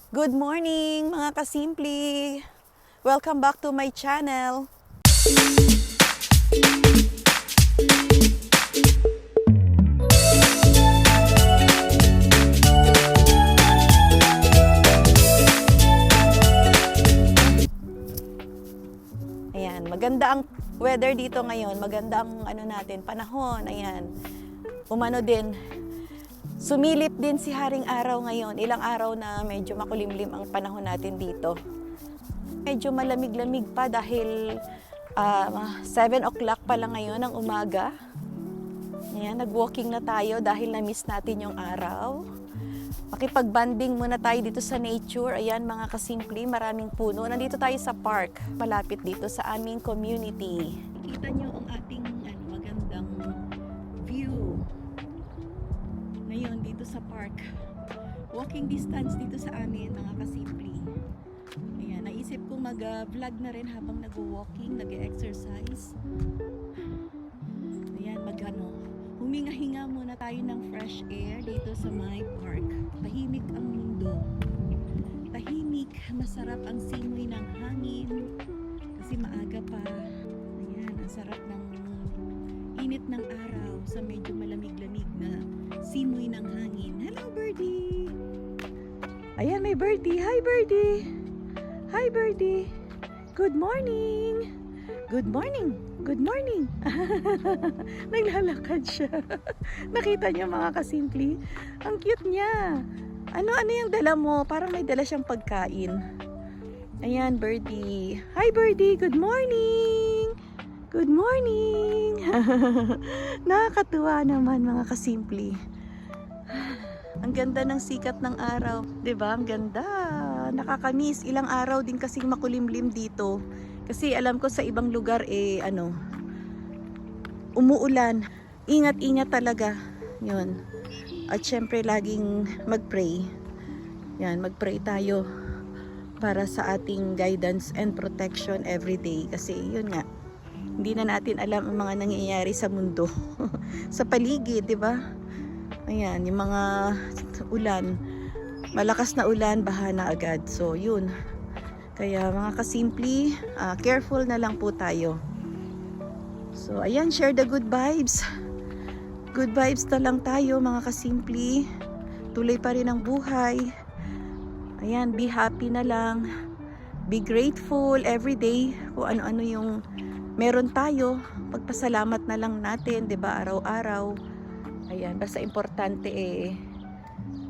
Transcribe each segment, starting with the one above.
Good morning mga kasimple! Welcome back to my channel. Ayan, maganda ang weather dito ngayon. Maganda ang panahon. Ayan. Umano din. Sumilip din si Haring Araw ngayon. Ilang araw na medyo makulimlim ang panahon natin dito. Medyo malamig-lamig pa dahil 7 o'clock pa lang ngayon ng umaga. Ayan, nag-walking na tayo dahil na-miss natin yung araw. Makipag-banding muna tayo dito sa nature. Ayan mga kasimple, maraming puno. Nandito tayo sa park, malapit dito sa aming community. Kita nyo ang ating magandang view. Ngayon dito sa park. Walking distance dito sa amin mga kasimple. Ayan, naisip kong mag-vlog na rin habang nag-walking, nag-exercise. Ayan, huminga-hinga muna tayo ng fresh air dito sa my park. Tahimik ang mundo. Tahimik, masarap ang simoy ng hangin. Kasi maaga pa. Ayan, ang sarap ng init ng araw sa medyo malamig-lamig na simoy ng hangin. Hello, birdie! Ayan, may birdie. Hi, birdie! Hi, birdie! Good morning! Good morning! Good morning! Naglalakad siya. Nakita niyo mga kasimple? Ang cute niya. Ano yung dala mo? Parang may dala siyang pagkain. Ayan, birdie. Hi, birdie! Good morning! Good morning! Nakakatuwa naman mga kasimple. Ang ganda ng sikat ng araw. 'Di ba? Ang ganda. Nakakamiss. Ilang araw din kasing makulimlim dito. Kasi alam ko sa ibang lugar umuulan. Ingat-ingat talaga. 'Yun. At syempre laging mag-pray. Yan, mag-pray tayo para sa ating guidance and protection every day. Kasi 'yun nga. Hindi na natin alam ang mga nangyayari sa mundo. Sa paligid, 'di ba? Ayan, yung mga ulan, malakas na ulan, baha na agad. So, yun. Kaya mga kasimple, careful na lang po tayo. So, ayan, share the good vibes. Good vibes na lang tayo mga kasimple. Tuloy pa rin ang buhay. Ayan, be happy na lang. Be grateful every day kung ano-ano yung meron tayo. Pagpasalamat na lang natin, 'di ba, araw-araw. Ayan, basta importante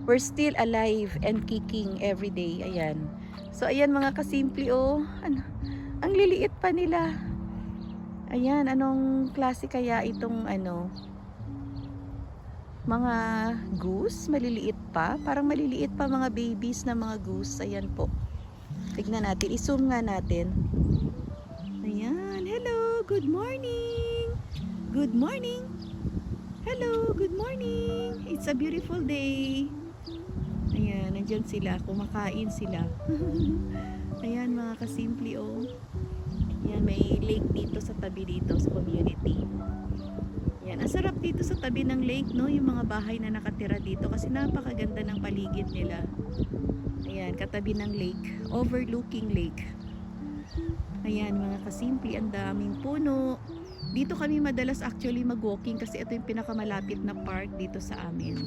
we're still alive and kicking every day. Ayan. So, ayan mga kasimple, ang liliit pa nila. Ayan, anong klase kaya itong mga goose? Maliliit pa. Parang maliliit pa mga babies na mga goose. Ayan po. Tignan natin. I-zoom nga natin. Ayan. Hello. Good morning. Good morning. Hello, good morning. It's a beautiful day. Ayan, nandyan sila. Kumakain sila. Ayan, mga kasimple, Ayan, may lake dito sa tabi dito sa community. Ayan, ang sarap dito sa tabi ng lake, no? Yung mga bahay na nakatira dito kasi napakaganda ng paligid nila. Ayan, katabi ng lake. Overlooking lake. Ayan, mga kasimple, ang daming puno. Dito kami madalas actually mag-walking kasi ito yung pinakamalapit na park dito sa amin.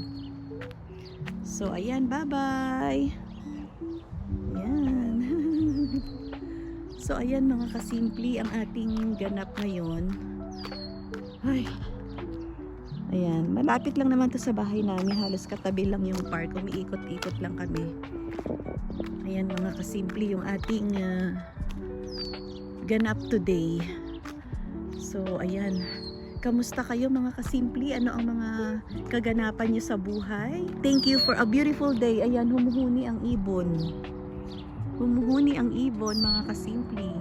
So, ayan, bye-bye! Ayan. So, ayan mga kasimple, ang ating ganap ngayon. Ay. Ayan, malapit lang naman to sa bahay namin. Halos katabi lang yung park. Umiikot-ikot lang kami. Ayan mga kasimple, yung ating ganap today. So, ayan. Kamusta kayo mga kasimple? Ano ang mga kaganapan niyo sa buhay? Thank you for a beautiful day. Ayan, humuhuni ang ibon. Humuhuni ang ibon mga kasimple.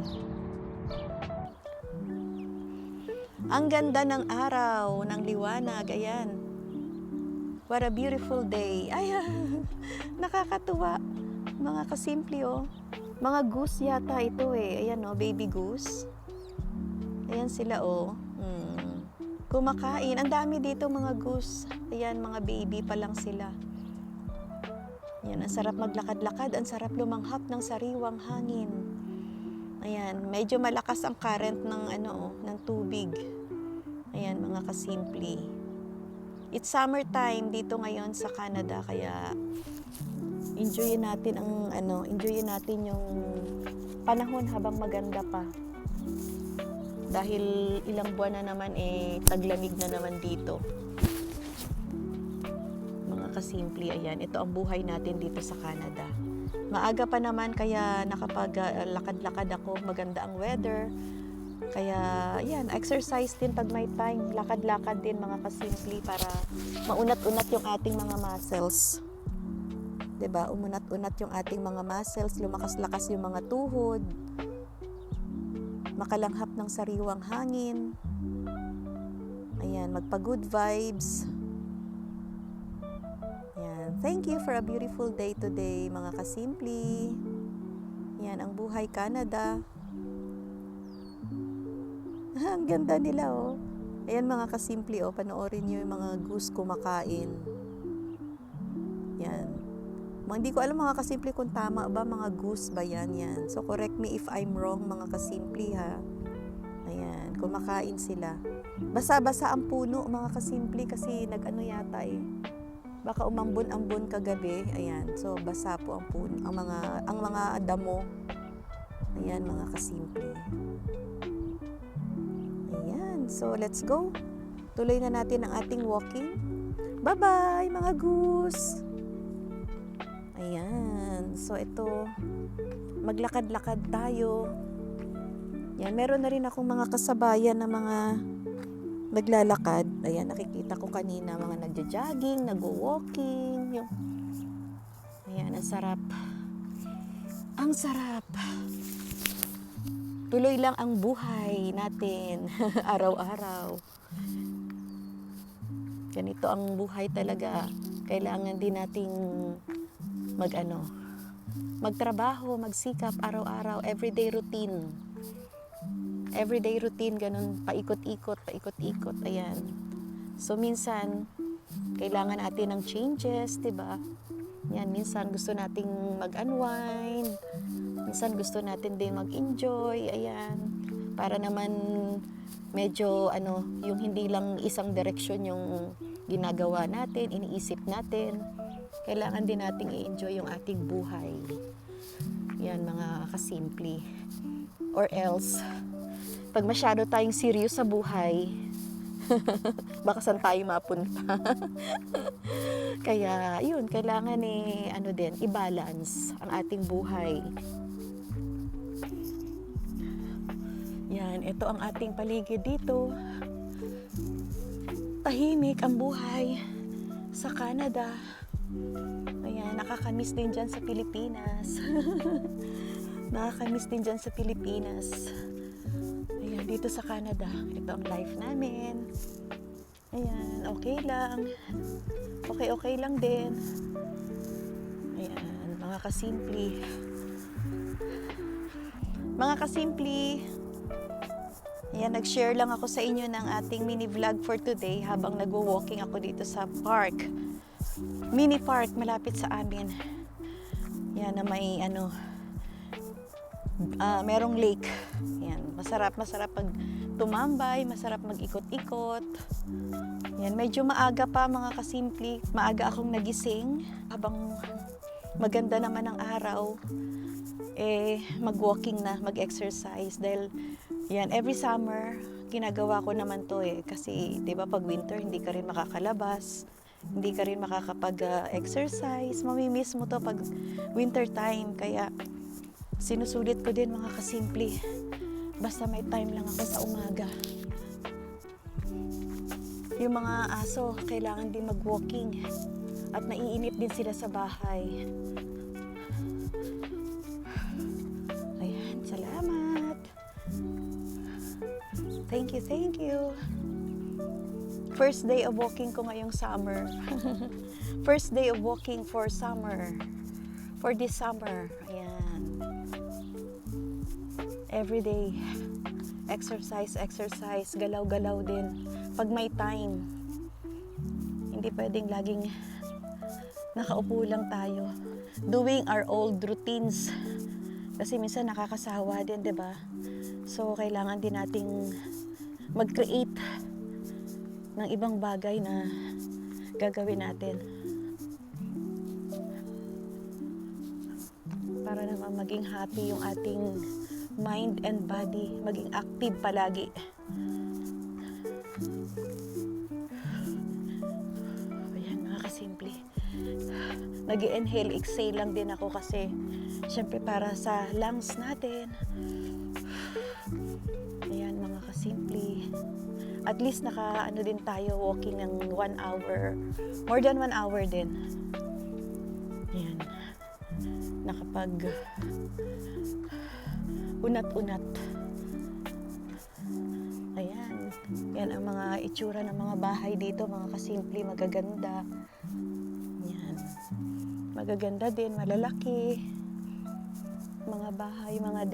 Ang ganda ng araw, ng liwanag. Ayan. What a beautiful day. Ayan. Nakakatuwa. Mga kasimple, Mga goose yata ito Ayan baby goose. Ayan sila kumakain. Ang dami dito mga goose. Ayan, mga baby pa lang sila. Yan, ang sarap maglakad-lakad, ang sarap lumanghap ng sariwang hangin. Ayan, medyo malakas ang current ng ng tubig. Ayan, mga kasimple. It's summertime dito ngayon sa Canada, kaya enjoyin natin enjoyin natin yung panahon habang maganda pa. Dahil ilang buwan na naman taglamig na naman dito. Mga kasimple, ayan, ito ang buhay natin dito sa Canada. Maaga pa naman kaya nakapag-lakad-lakad ako, maganda ang weather. Kaya, yan, exercise din pag may time. Lakad-lakad din mga kasimple para maunat-unat yung ating mga muscles. 'Di ba? Umunat-unat yung ating mga muscles, lumakas-lakas yung mga tuhod. Makalanghap ng sariwang hangin. Ayan, magpa-good vibes. Ayan, thank you for a beautiful day today, mga kasimple. Yan, ang buhay Canada. Ang ganda nila, oh. Ayan, mga kasimple, oh. Panoorin nyo yung mga goose kumakain. Yan. Hindi ko alam, mga kasimple, kung tama ba, mga goose ba yan. So, correct me if I'm wrong, mga kasimple, ha. Ayan, kumakain sila. Basa-basa ang puno, mga kasimple, kasi yata baka umambon-ambon kagabi. Ayan, so basa po ang puno, ang mga damo. Ayan, mga kasimple. Ayan, so let's go. Tuloy na natin ang ating walking. Bye-bye, mga goose! Ayan, so ito, maglakad-lakad tayo. Yan, meron na rin akong mga kasabayan na mga naglalakad. Ayan, nakikita ko kanina, mga nagja-jogging, nagwo-walking. Ayan, ang sarap. Ang sarap. Tuloy lang ang buhay natin, araw-araw. Ganito ang buhay talaga. Kailangan din nating magtrabaho, magsikap araw-araw, everyday routine. Everyday routine, ganun, paikot-ikot. Ayan. So, minsan, kailangan natin ng changes, diba? Yan, minsan gusto nating mag-unwind. Minsan gusto natin din mag-enjoy. Ayan. Para naman, medyo, yung hindi lang isang direksyon yung ginagawa natin, iniisip natin. Kailangan din nating i-enjoy yung ating buhay. Yan, mga kasimple. Or else, pag masyado tayong serious sa buhay, baka saan tayo mapunta. Kaya, yun, kailangan i-balance ang ating buhay. Yan, ito ang ating paligid dito. Tahimik ang buhay sa Canada. Ayan, nakakamiss din dyan sa Pilipinas. Nakakamiss din dyan sa Pilipinas. Ayan, dito sa Canada, ito ang life namin. Ayan, okay lang. Okay lang din. Ayan, mga kasimple. Mga kasimple, ayan, nag-share lang ako sa inyo ng ating mini vlog for today habang nagwo-walking ako dito sa park. Mini park malapit sa amin. Yan, na may merong lake. Yan, masarap pag tumambay, masarap mag-ikot-ikot. Yan, medyo maaga pa, mga kasimple. Maaga akong nagising habang maganda naman ang araw. Mag-walking na, mag-exercise dahil yan, every summer ginagawa ko naman to kasi 'di ba pag winter hindi ka rin makakalabas. Hindi ka rin makakapag-exercise. Mamimiss mo to pag winter time. Kaya sinusulit ko din, mga kasimple. Basta may time lang ako sa umaga. Yung mga aso, kailangan din mag-walking. At naiinip din sila sa bahay. Ayan, salamat. Thank you. First day of walking ko ngayong summer. First day of walking for summer. For this summer. Ayan. Every day. Exercise. Galaw-galaw din. Pag may time. Hindi pwedeng laging nakaupo lang tayo, doing our old routines. Kasi minsan nakakasawa din, 'di ba? So kailangan din nating mag-create ng ibang bagay na gagawin natin para naman maging happy yung ating mind and body, maging active palagi. Ayan mga kasimple, nag-inhale, exhale lang din ako kasi syempre para sa lungs natin. Ayan mga kasimple, at least naka din tayo, walking ng 1 hour, more than 1 hour din. Ayan, nakapag unat-unat. Ayan, yan ang mga itsura ng mga bahay dito mga kasimple, magaganda. Yan, magaganda din, malalaki mga bahay, mga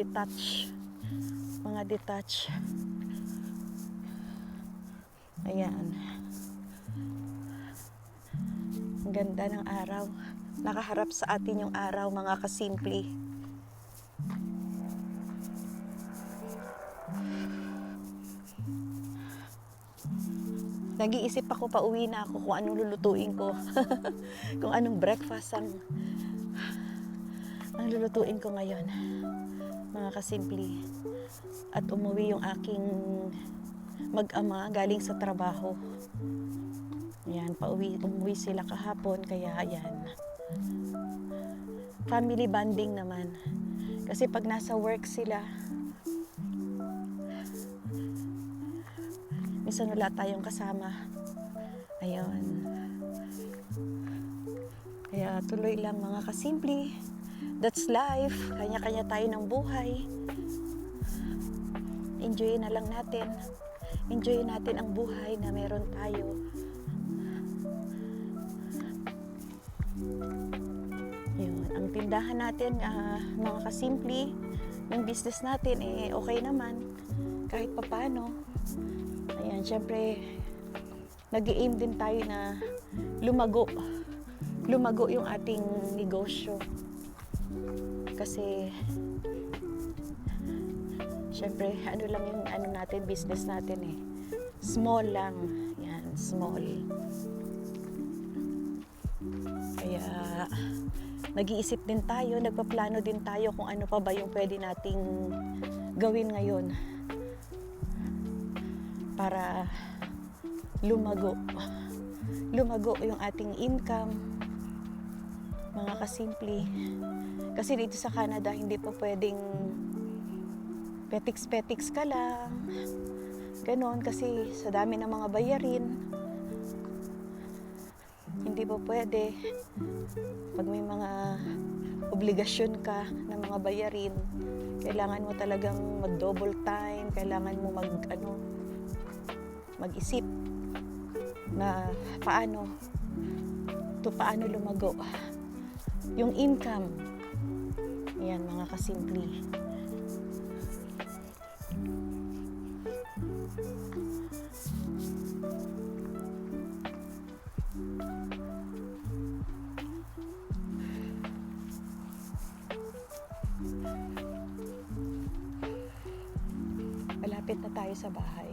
detached. Ayan, ang ganda ng araw, nakaharap sa atin yung araw mga kasimple. Nag-iisip ako, pauwi na ako kung anong lulutuin ko. Kung anong breakfast ang lulutuin ko ngayon, mga kasimple. At umuwi yung aking mag-ama galing sa trabaho. Ayan, umuwi sila kahapon, kaya ayan. Family bonding naman. Kasi pag nasa work sila, minsan wala tayong kasama. Ayun. Kaya tuloy lang mga kasimple. That's life. Kanya-kanya tayo ng buhay. Enjoy na lang natin. Enjoy natin ang buhay na meron tayo. Yun. Ang tindahan natin, mga kasimple, yung business natin, okay naman. Kahit papano. Ayan, syempre, nag-i-aim din tayo na lumago yung ating negosyo. Kasi, syempre, ano lang yung natin, business natin small lang. Yan, small. Kaya, nag-iisip din tayo, nagpaplano din tayo kung ano pa ba yung pwede nating gawin ngayon para lumago yung ating income, mga kasimple. Kasi dito sa Canada hindi pa pwedeng petiks ka lang ganon, kasi sa dami ng mga bayarin. Hindi pa pwede pag may mga obligasyon ka ng mga bayarin, kailangan mo talagang mag-double time, kailangan mo mag-isip na paano lumago yung income. Ayan mga kasimple. Malapit na tayo sa bahay.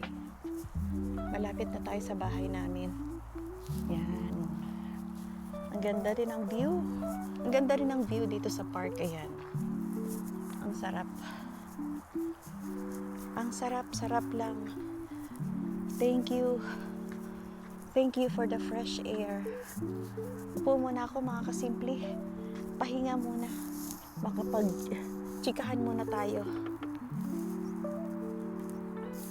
Malapit na tayo sa bahay namin. Yan. Ang ganda rin ang view. Ang ganda rin ang view dito sa park. Ayan. Ang sarap. Ang sarap lang. Thank you. Thank you for the fresh air. Upo muna ako mga kasimple. Pahinga muna. Makapag-chikahan muna tayo.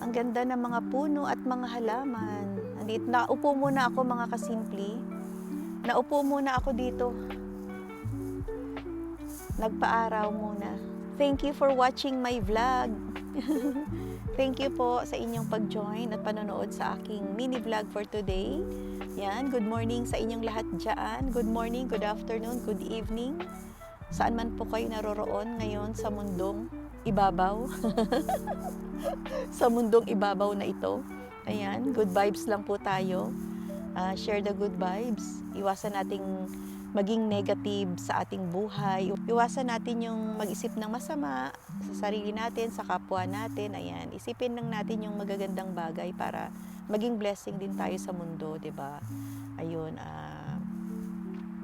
Ang ganda ng mga puno at mga halaman. Naupo muna ako mga kasimple. Naupo muna ako dito. Nagpaaraw muna. Thank you for watching my vlog. Thank you po sa inyong pag-join at panonood sa aking mini vlog for today. Yan, good morning sa inyong lahat dyan. Good morning, good afternoon, good evening. Saan man po kayo naroroon ngayon sa mundong ibabaw. Sa mundong ibabaw na ito. Ayan, good vibes lang po tayo. Share the good vibes. Iwasan nating maging negative sa ating buhay. Iwasan natin yung mag-isip ng masama sa sarili natin, sa kapwa natin. Ayan, isipin lang natin yung magagandang bagay para maging blessing din tayo sa mundo, 'di ba? Ayun,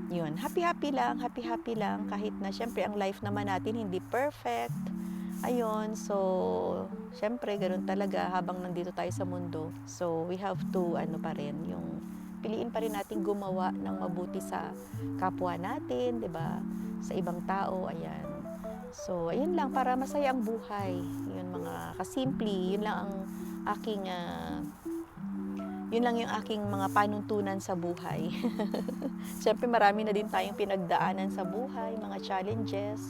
yun, happy lang kahit na syempre ang life naman natin hindi perfect. Ayun, so syempre ganoon talaga habang nandito tayo sa mundo. So we have to pa rin yung piliin pa rin natin gumawa ng mabuti sa kapwa natin, 'di ba? Sa ibang tao, ayan. So ayun lang para masaya ang buhay. Yun mga kasimple, yun lang ang aking yun lang yung aking mga panuntunan sa buhay. Siyempre marami na din tayong pinagdaanan sa buhay, mga challenges.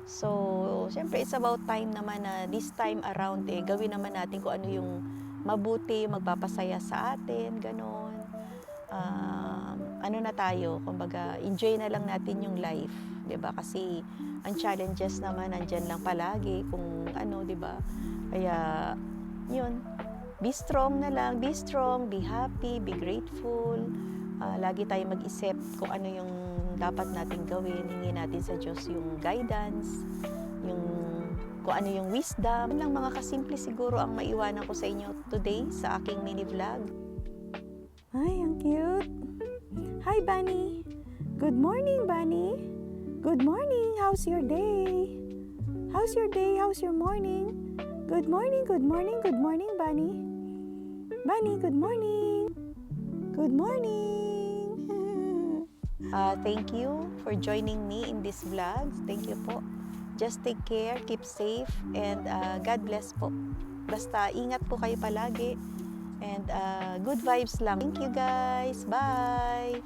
So, siyempre it's about time naman na this time around gawin naman natin kung ano yung mabuti, magpapasaya sa atin, ganon. Ano na tayo, kumbaga enjoy na lang natin yung life, 'di ba? Kasi ang challenges naman nandiyan lang palagi kung ano, 'di ba? Kaya yun. Be strong na lang, be strong, be happy, be grateful. Lagi tayo mag-isip kung ano yung dapat nating gawin. Hingi natin sa Diyos yung guidance, yung kung ano yung wisdom. Yun lang mga kasimple siguro ang maiwanan ko sa inyo today sa aking mini vlog. Ay, ang cute. Hi, Bunny. Good morning, Bunny. Good morning. How's your day? How's your day? How's your morning? Good morning, good morning, good morning, Bunny. Bunny, good morning. Good morning. Thank you for joining me in this vlog. Thank you po. Just take care, keep safe, and God bless po. Basta ingat po kayo palagi. And good vibes lang. Thank you guys. Bye!